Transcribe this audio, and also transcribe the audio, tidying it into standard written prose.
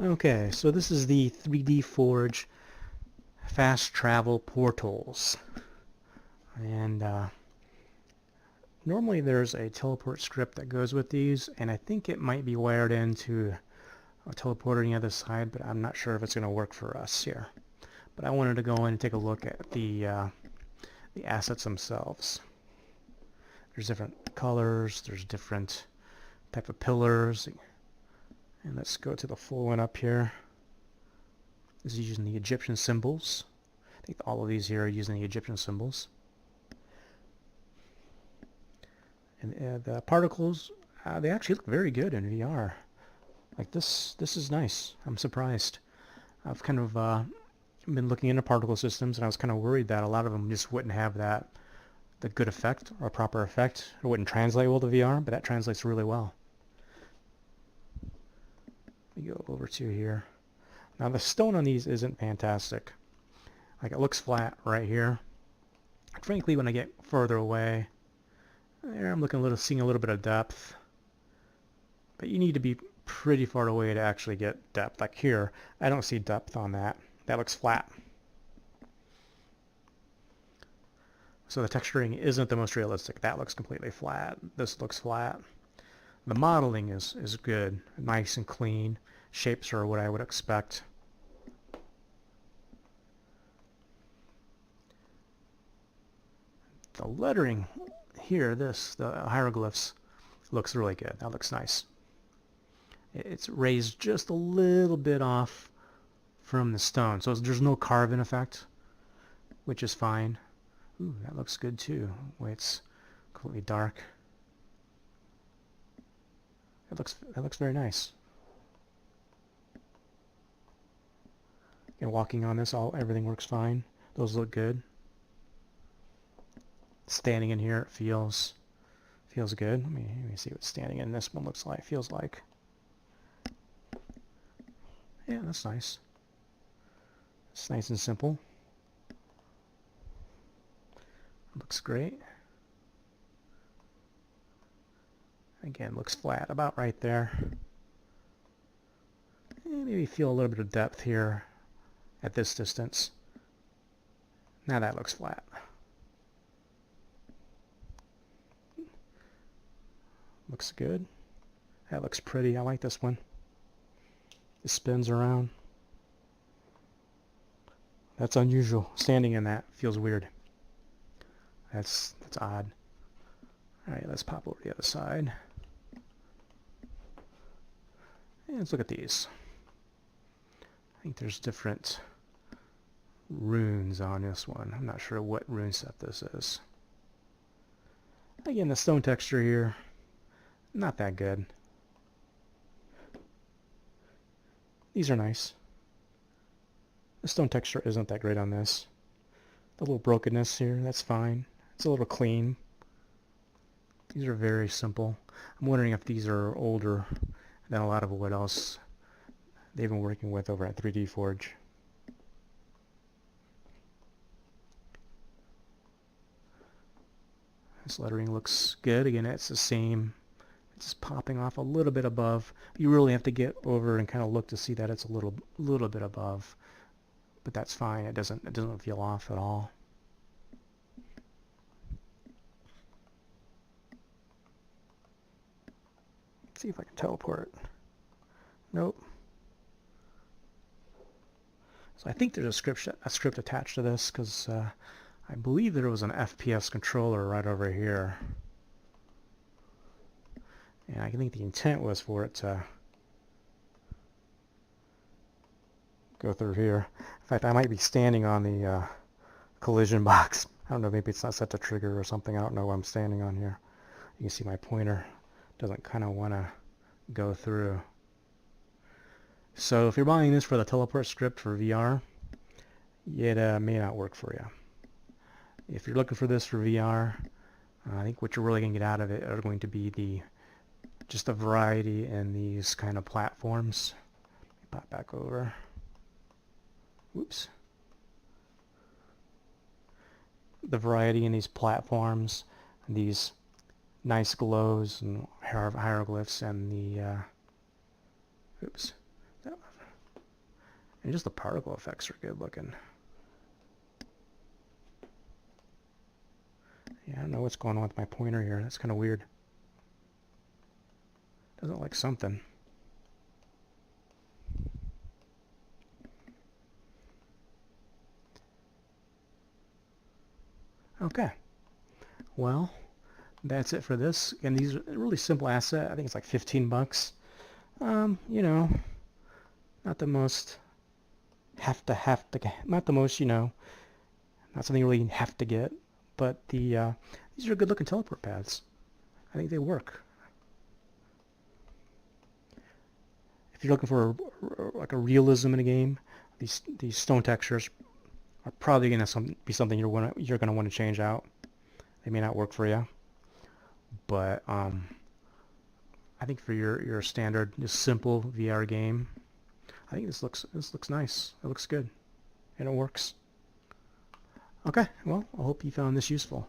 Okay, so this is the 3DForge fast travel portals. And normally there's a teleport script that goes with these, and I think it might be wired into a teleporter on the other side, but I'm not sure if it's going to work for us here. But I wanted to go in and take a look at the assets themselves. There's different colors, there's different type of pillars, and let's go to the full one up here. This is using the Egyptian symbols. I think all of these here are using the Egyptian symbols. And the particles, they actually look very good in VR. Like this is nice. I'm surprised. I've kind of been looking into particle systems, and I was kind of worried that a lot of them just wouldn't have the good effect or proper effect. It wouldn't translate well to VR, but that translates really well. Let me go over to here. Now the stone on these isn't fantastic. Like it looks flat right here. Frankly, when I get further away, there I'm seeing a little bit of depth. But you need to be pretty far away to actually get depth. Like here, I don't see depth on that. That looks flat. So the texturing isn't the most realistic. That looks completely flat. This looks flat. The modeling is good, nice and clean. Shapes are what I would expect. The lettering here, the hieroglyphs, looks really good. That looks nice. It's raised just a little bit off from the stone, so there's no carving effect, which is fine. Ooh, that looks good too. Wait, it's completely dark. That looks very nice. And walking on this, everything works fine. Those look good. Standing in here, it feels good. Let me see what standing in this one feels like. Yeah, that's nice. It's nice and simple. Looks great. Again, looks flat, about right there. Maybe feel a little bit of depth here at this distance. Now that looks flat. Looks good. That looks pretty. I like this one. It spins around. That's unusual. Standing in that feels weird. That's odd. Alright, let's pop over to the other side. And let's look at these. I think there's different runes on this one. I'm not sure what rune set this is. Again, the stone texture here, not that good. These are nice. The stone texture isn't that great on this. The little brokenness here, that's fine. It's a little clean. These are very simple. I'm wondering if these are older than a lot of what else they've been working with over at 3DForge. This lettering looks good. Again, it's the same. It's just popping off a little bit above. You really have to get over and kind of look to see that it's a little bit above. But that's fine. It doesn't feel off at all. Let's see if I can teleport. Nope. So I think there's a script attached to this, because I believe there was an FPS controller right over here. And I think the intent was for it to go through here. In fact, I might be standing on the collision box. I don't know, maybe it's not set to trigger or something. I don't know what I'm standing on here. You can see my pointer doesn't kind of want to go through. So if you're buying this for the teleport script for VR, it may not work for you. If you're looking for this for VR, I think what you're really going to get out of it are going to be just the variety in these kind of platforms. Pop back over. Whoops. The variety in these platforms, these nice glows and hieroglyphs, and the oops. And just the particle effects are good looking. Yeah, I don't know what's going on with my pointer here. That's kind of weird. Doesn't like something. Okay. Well, that's it for this. And these are a really simple asset. I think it's like 15 bucks. You know, not the most not the most, you know, not something you really have to get, but these are good looking teleport paths. I think they work. If you're looking for like a realism in a game, these stone textures are probably going to be something you're going to want to change out. They may not work for you, but I think for your standard, just simple VR game, I think this looks nice. It looks good, and it works. Okay, well, I hope you found this useful.